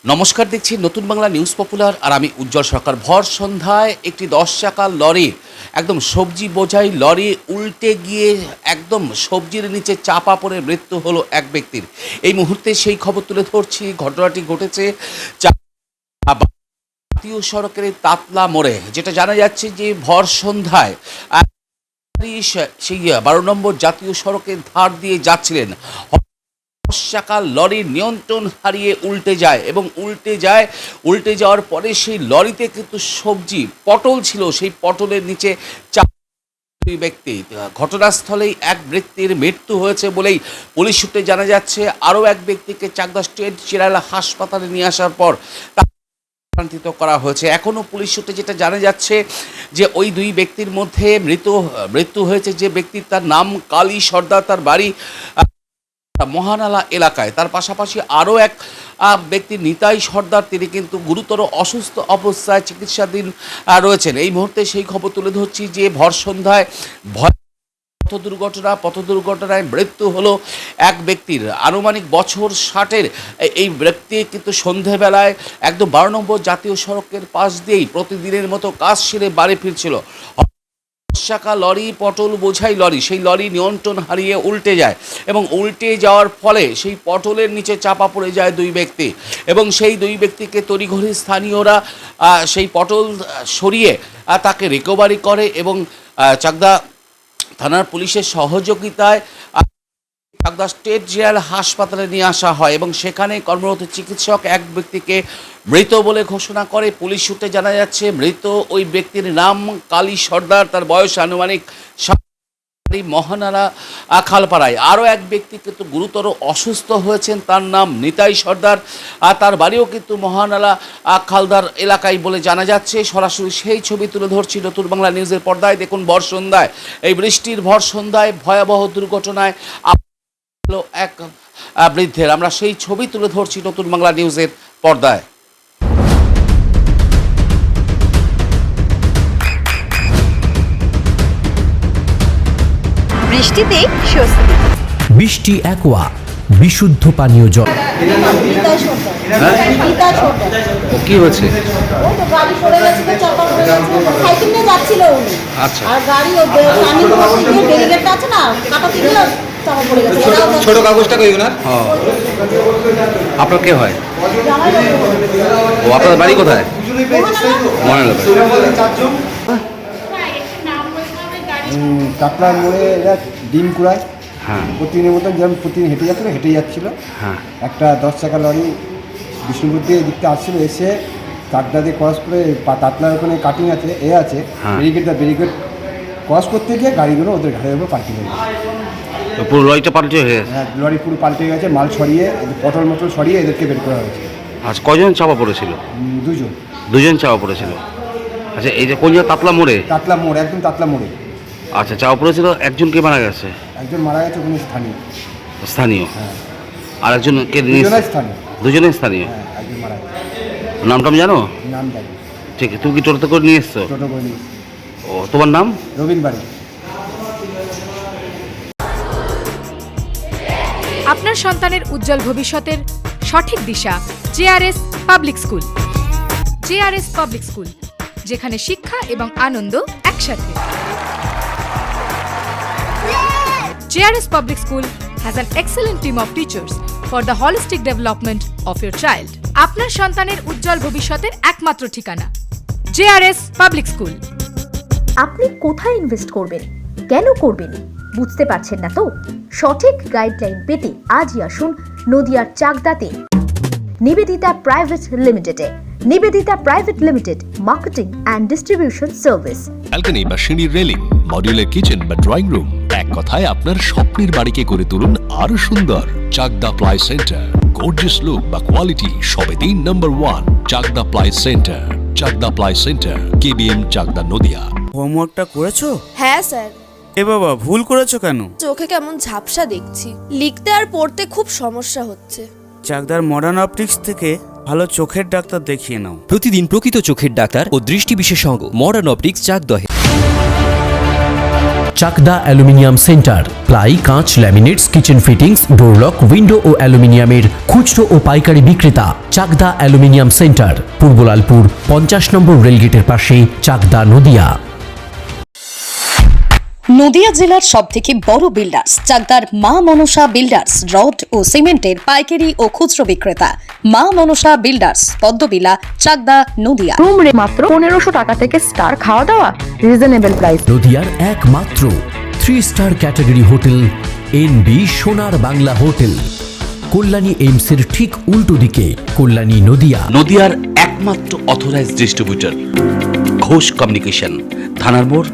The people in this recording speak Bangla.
নমস্কার, দেখছি নতুন বাংলা নিউজ পপুলার আর আমি উজ্জ্বল সরকার। ভর সন্ধ্যায় একটি 10 চাকার লরি, একদম সবজি বোঝাই লরি উল্টে গিয়ে একদম সবজির নিচে চাপা পড়ে মৃত্যু হলো এক ব্যক্তির। এই মুহূর্তে সেই খবর তুলে ধরছি। ঘটনাটি ঘটেছে জাতীয় সড়কের তাতলা মোড়ে, যেটা জানা যাচ্ছে যে ভর সন্ধ্যায় সেই 12 নম্বর জাতীয় সড়কের ধার দিয়ে যাচ্ছিলেন। 10 চাকার লরির নিয়ন্ত্রণ হারিয়ে উল্টে যায় এবং উল্টে যাওয়ার পরে সেই লরিতে কিন্তু সবজি পটল ছিল, সেই পটলের নিচে দুই ব্যক্তি। ঘটনাস্থলেই এক ব্যক্তির মৃত্যু হয়েছে বলেই পুলিশ সূত্রে জানা যাচ্ছে। আরও এক ব্যক্তিকে চাকদা স্টেট জেনারেল হাসপাতালে নিয়ে আসার পর স্থানান্তরিত করা হয়েছে। এখনও পুলিশ সূত্রে যেটা জানা যাচ্ছে যে ওই দুই ব্যক্তির মধ্যে মৃত্যু হয়েছে যে ব্যক্তির, তার নাম কালী সর্দার, তার বাড়ি মহানালা এলাকায়। তার পাশাপাশি আরও এক ব্যক্তি নিতাই সর্দার, তিনি কিন্তু গুরুতর অসুস্থ অবস্থায় চিকিৎসাধীন রয়েছেন। এই মুহূর্তে সেই খবর তুলে ধরছি যে ভর সন্ধ্যায় পথ দুর্ঘটনায় মৃত্যু হলো এক ব্যক্তির। আনুমানিক বছর 60-এর এই ব্যক্তি কিন্তু সন্ধেবেলায় একদম 12 নম্বর জাতীয় সড়কের পাশ দিয়েই প্রতিদিনের মতো কাজ সেরে বাড়ি ফিরছিল। চাকা লরি, পটল বোঝাই লরি, সেই লরি নিয়ন্ত্রণ হারিয়ে উল্টে যায় এবং উল্টে যাওয়ার ফলে সেই পটলের নিচে চাপা পড়ে যায় দুই ব্যক্তি এবং সেই দুই ব্যক্তিকে তড়িঘড়ি স্থানীয়রা সেই পটল সরিয়ে তাকে রিকভারি করে এবং চাকদা থানার পুলিশের সহযোগিতায় চাকদা স্টেট জেনারেল হাসপাতালে নিয়ে আসা হয় এবং সেখানে কর্মরত চিকিৎসক এক ব্যক্তিকে মৃত বলে ঘোষণা করে। পুলিশ সূত্রে জানা যাচ্ছে মৃত ওই ব্যক্তির নাম কালী সর্দার, তার বয়স আনুমানিক মহানালা খালপাড়ায়। আরও এক ব্যক্তি কিন্তু গুরুতর অসুস্থ হয়েছেন, তার নাম নিতাই সর্দার, আর তার বাড়িও কিন্তু মহানালা খালদার এলাকায় বলে জানা যাচ্ছে। সরাসরি সেই ছবি তুলে ধরছি নতুন বাংলা নিউজের পর্দায়। দেখুন, ভর সন্ধ্যায়, এই বৃষ্টির ভর সন্ধ্যায় ভয়াবহ দুর্ঘটনায় এক বৃদ্ধের, আমরা সেই ছবি তুলে ধরছি নতুন বাংলা নিউজের পর্দায়। বৃষ্টিতে স্বস্তি। বৃষ্টি অ্যাকোয়া, বিশুদ্ধ পানীয় জল। কি হয়েছে? আচ্ছা, ছোট কাগজটা কই ওনার? আপনার কে হয়? ও, আপনার বাড়ি কোথায়? কাটলার মোড়ে এরা ডিম কুড়ায়। হ্যাঁ, প্রতিদিনের মতন যেমন প্রতিদিন হেঁটে যাচ্ছিল। হ্যাঁ, একটা 10 চাকা লরি বিষ্ণুপুর দিয়ে এদিকটা আসছিল, এসে চাকদা দিয়ে ক্রস করে তাতলার ওখানে কাটিং আছে, আছে ব্যারিকেড ক্রস করতে গিয়ে গাড়িগুলো ওদের ঘাড়ের উপর পাল্টে গেছে। পুরো লরিটা পাল্টে হয়ে গেছে? হ্যাঁ, লরি পুরো পাল্টে গেছে। মাল সরিয়ে, পটল মটল সরিয়ে এদেরকে বের করা হয়েছে। আচ্ছা, কজন চাপা পড়েছিল? দুজন চাপা পড়েছিল। আচ্ছা, এই যে কোন জায়গা? তাতলা মোড়ে? তাতলা মোড়, একদম তাতলা মোড়ে। আচ্ছা, চাপা পড়েছিল, একজনকে মারা গেছে? একজন মারা গেছে, ওখানে স্থানীয়। হ্যাঁ, আর একজনকে স্থানীয়। দুজনেই স্থানীয়। হ্যাঁ, একজন মারা গেছে। নামটা জানো? নাম জানি। ঠিক আছে, তুমি কি টোটো করে নিয়ে এসছো? টোটো করে নিয়ে। ও, তোমার নাম? রবিন বাড়ি। আপনার সন্তানের উজ্জ্বল ভবিষ্যতের সঠিক দিশা JRS public school. JRS public school, যেখানে শিক্ষা এবং আনন্দ একসাথে। JRS public school has an excellent team of teachers for the holistic development of your child. আপনার সন্তানের উজ্জ্বল ভবিষ্যতের একমাত্র ঠিকানা জেআরএস পাবলিক স্কুল। আপনি কোথায় ইনভেস্ট করবেন, কেন করবেন, বুঝতে পারছেন না তো? সঠিক গাইডলাইন পেতে আজই আসুন নদিয়ার চাকদাতে নিবেদিতা প্রাইভেট লিমিটেডে। Nivedita private limited, marketing and distribution service. Balcony বা সিঁড়ির রেলিং, মডিউলার কিচেন বা ড্রয়িং রুম, এক কথায় আপনার স্বপ্নের বাড়িকে করে তুলুন আরো সুন্দর। Chakdah ply centre, gorgeous look বা কোয়ালিটি সবে 3 number 1 Chakdah ply centre. Chakdah ply centre, KBM, Chakdah, Nadia. হোমওয়ার্কটা করেছো? হ্যাঁ স্যার। এ বাবা, ভুল করেছো কেন? চোখে কেমন ঝাপসা দেখছি, লিখতে আর পড়তে খুব সমস্যা হচ্ছে। চাকদার মডার্ন অপটিক্স থেকে ভালো চোখের ডাক্তার দেখিয়ে নাও। প্রতিদিন প্রকৃত চোখের ডাক্তার ও দৃষ্টি বিশেষজ্ঞ মডার্ন অপটিক্স চাকদহে। চাকদা অ্যালুমিনিয়াম সেন্টার, প্লাই, কাঁচ, laminates, kitchen fittings, door lock, window ও অ্যালুমিনিয়ামের খুচরো ও পাইকারি বিক্রেতা। Chakdah aluminium centre, Purbalalpur 50 number রেলগেটের পাশে, চাকদা, নদিয়া। নদিয়া জেলার সবথেকে বড় বিল্ডার্স চাকদার মা মনসা বিল্ডার্স, রড ও সিমেন্টের পাইকারি ও খুচরো বিক্রেতা। মা মনসা বিল্ডার্স, পদ্মবিলা, চাকদা, নদিয়া। রুম রে মাত্র 1500 টাকা থেকে স্টার, খাওয়া দাওয়া রিজনেবল প্রাইস। নদিয়ার একমাত্র 3 স্টার ক্যাটাগরি হোটেল এনবি সোনার বাংলা হোটেল, কল্যাণী এইমসের ঠিক উল্টো দিকে, কল্যাণী, নদিয়া। নদিয়ার একমাত্র অথরাইজড ডিস্ট্রিবিউটর ঘোষ কমিউনিকেশন, থানার মোড়,